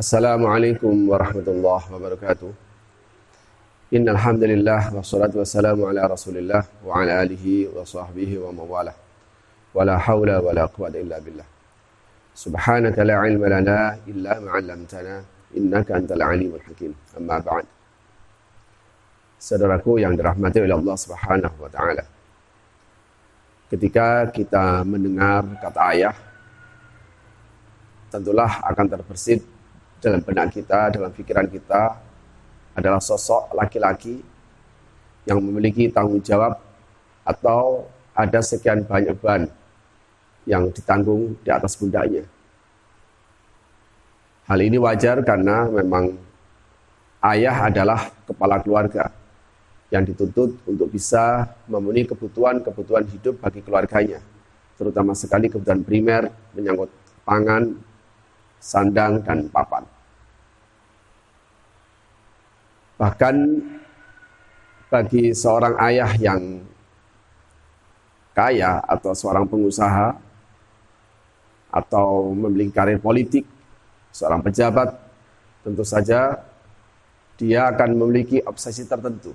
Assalamualaikum warahmatullahi wabarakatuh. Innal hamdalillah wassalatu wassalamu ala Rasulillah wa ala alihi wa sahbihi wa mawalah. Wala haula wala quwwata illa billah. Subhanaka la ilma lana illa ma 'allamtana innaka antal alimul hakim. Amma ba'd. Saudaraku yang dirahmati oleh Allah Subhanahu wa taala. Ketika kita mendengar kata ayah, tentulah akan terbersit dalam benak kita, dalam pikiran kita adalah sosok laki-laki yang memiliki tanggung jawab atau ada sekian banyak beban yang ditanggung di atas pundaknya. Hal ini wajar karena memang ayah adalah kepala keluarga yang dituntut untuk bisa memenuhi kebutuhan hidup bagi keluarganya, terutama sekali kebutuhan primer menyangkut pangan, sandang, dan papan. Bahkan bagi seorang ayah yang kaya atau seorang pengusaha atau memiliki karir politik, seorang pejabat, tentu saja dia akan memiliki obsesi tertentu.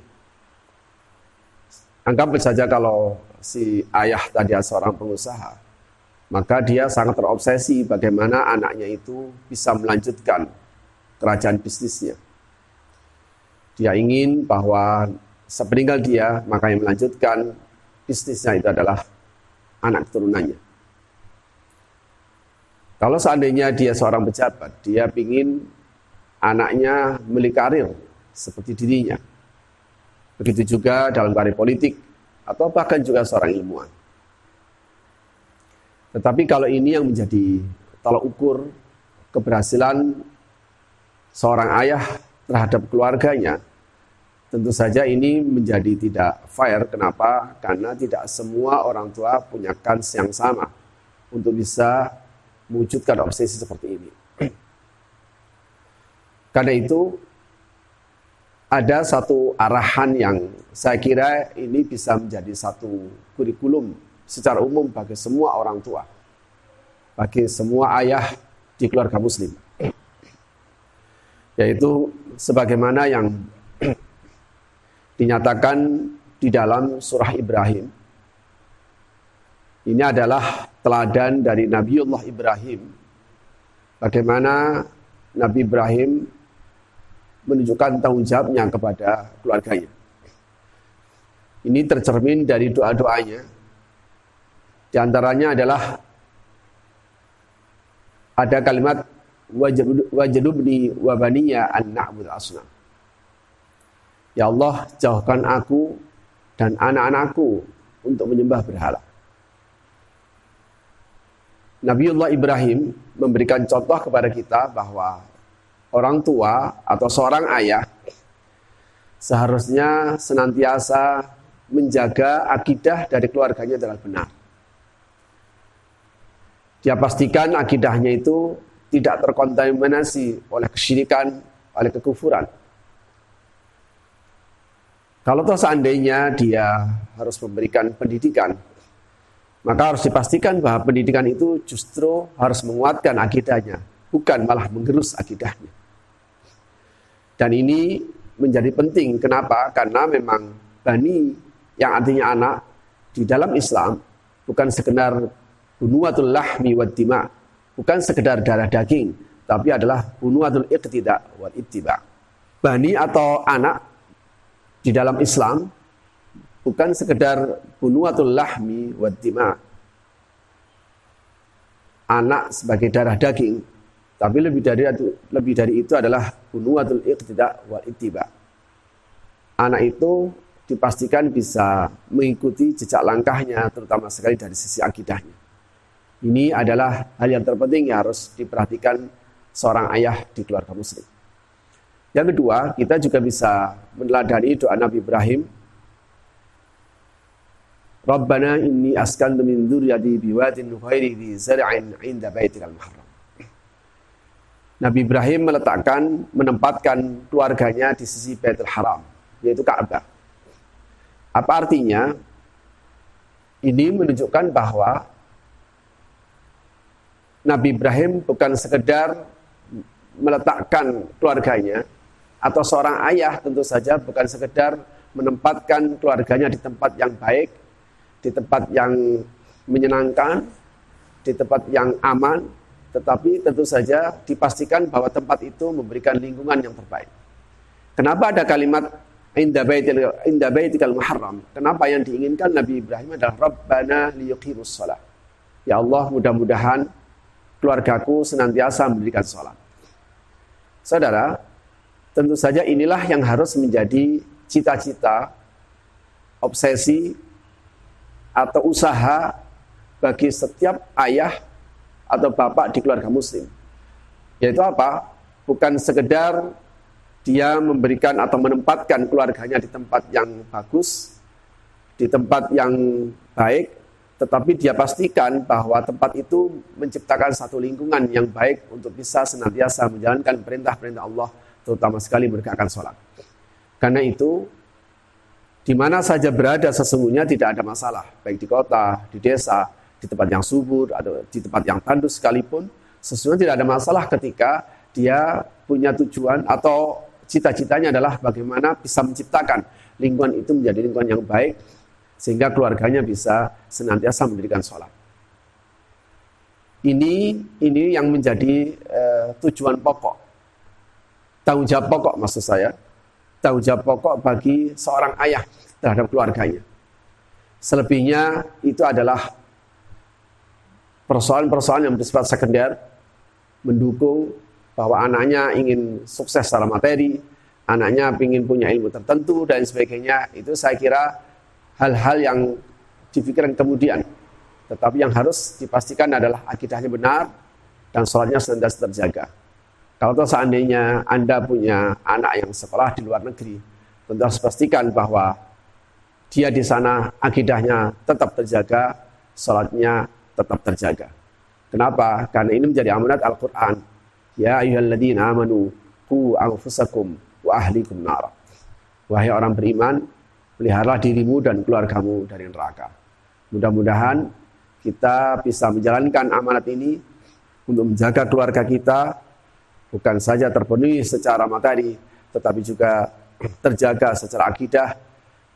Anggap saja kalau si ayah tadi seorang pengusaha, maka dia sangat terobsesi bagaimana anaknya itu bisa melanjutkan kerajaan bisnisnya. Dia ingin bahwa sepeninggal dia, maka yang melanjutkan bisnisnya itu adalah anak keturunannya. Kalau seandainya dia seorang pejabat, dia ingin anaknya memiliki karir seperti dirinya. Begitu juga dalam karir politik, atau bahkan juga seorang ilmuwan. Tetapi kalau ini yang menjadi tolak ukur keberhasilan seorang ayah terhadap keluarganya, tentu saja ini menjadi tidak fair. Kenapa? Karena tidak semua orang tua punya kans yang sama untuk bisa mewujudkan obsesi seperti ini. Karena itu, ada satu arahan yang saya kira ini bisa menjadi satu kurikulum secara umum bagi semua orang tua, bagi semua ayah di keluarga muslim, yaitu sebagaimana yang dinyatakan di dalam surah Ibrahim. Ini adalah teladan dari Nabiullah Ibrahim, bagaimana Nabi Ibrahim menunjukkan tanggung jawabnya kepada keluarganya. Ini tercermin dari doa-doanya. Di antaranya adalah ada kalimat wajnubni wa baniya an na'budal asnam. Ya Allah, jauhkan aku dan anak-anakku untuk menyembah berhala. Nabiullah Ibrahim memberikan contoh kepada kita bahwa orang tua atau seorang ayah seharusnya senantiasa menjaga akidah dari keluarganya dengan benar. Dia pastikan akidahnya itu tidak terkontaminasi oleh kesyirikan, oleh kekufuran. Kalau toh seandainya dia harus memberikan pendidikan, maka harus dipastikan bahwa pendidikan itu justru harus menguatkan akidahnya, bukan malah menggerus akidahnya. Dan ini menjadi penting. Kenapa? Karena memang bani yang artinya anak di dalam Islam bukan sekedar bunuwatul lahmi wad dima, bukan sekedar darah daging, tapi adalah bunuwatul iqtida wal ittiba. Bani atau anak di dalam Islam bukan sekedar bunuwatul lahmi wad dima, anak sebagai darah daging, tapi lebih dari itu adalah bunuwatul iqtida wal ittiba. Anak itu dipastikan bisa mengikuti jejak langkahnya, terutama sekali dari sisi akidahnya. Ini adalah hal yang terpenting yang harus diperhatikan seorang ayah di keluarga muslim. Yang kedua, kita juga bisa meneladani doa Nabi Ibrahim. Rabbana inni askantu min dzurriyyati biwadin ghairi dzi zar'in 'inda baitikal muharram. Nabi Ibrahim menempatkan keluarganya di sisi Baitul Haram, yaitu Ka'bah. Apa artinya? Ini menunjukkan bahwa Nabi Ibrahim bukan sekedar meletakkan keluarganya, atau seorang ayah tentu saja bukan sekedar menempatkan keluarganya di tempat yang baik, di tempat yang menyenangkan, di tempat yang aman, tetapi tentu saja dipastikan bahwa tempat itu memberikan lingkungan yang terbaik. Kenapa ada kalimat inda baitikal muharram? Kenapa yang diinginkan Nabi Ibrahim adalah Rabbana liyuqimus shalah. Ya Allah, mudah-mudahan keluargaku senantiasa mendirikan salat. Saudara, tentu saja inilah yang harus menjadi cita-cita, obsesi, atau usaha bagi setiap ayah atau bapak di keluarga muslim. Yaitu apa? Bukan sekedar dia memberikan atau menempatkan keluarganya di tempat yang bagus, di tempat yang baik, tetapi dia pastikan bahwa tempat itu menciptakan satu lingkungan yang baik untuk bisa senantiasa menjalankan perintah-perintah Allah, terutama sekali menegakkan sholat. Karena itu, di mana saja berada sesungguhnya tidak ada masalah, baik di kota, di desa, di tempat yang subur, atau di tempat yang tandus sekalipun, sesungguhnya tidak ada masalah ketika dia punya tujuan atau cita-citanya adalah bagaimana bisa menciptakan lingkungan itu menjadi lingkungan yang baik, sehingga keluarganya bisa senantiasa mendirikan sholat. Ini yang menjadi tujuan pokok, tanggung jawab pokok maksud saya, tanggung jawab pokok bagi seorang ayah terhadap keluarganya. Selebihnya itu adalah persoalan-persoalan yang bersifat sekunder, mendukung bahwa anaknya ingin sukses secara materi, anaknya ingin punya ilmu tertentu dan sebagainya. Itu saya kira hal-hal yang dipikirkan kemudian. Tetapi yang harus dipastikan adalah akidahnya benar dan sholatnya senantiasa terjaga. Kalau seandainya Anda punya anak yang sekolah di luar negeri, tentu harus pastikan bahwa dia di sana akidahnya tetap terjaga, sholatnya tetap terjaga. Kenapa? Karena ini menjadi amanat Al-Quran. Ya ayyuhalladzina amanu qu anfusakum wa ahlikum nar. Wahai orang beriman, peliharalah dirimu dan keluargamu dari neraka. Mudah-mudahan kita bisa menjalankan amanat ini untuk menjaga keluarga kita, bukan saja terpenuhi secara materi, tetapi juga terjaga secara akidah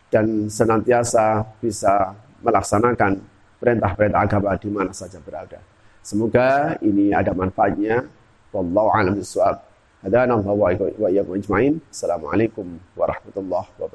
dan senantiasa bisa melaksanakan perintah-perintah agama di mana saja berada. Semoga ini ada manfaatnya. Wallahu a'lam bishawab. Hadana Allah wa iyyakum ajma'in. Assalamualaikum warahmatullahi wabarakatuh.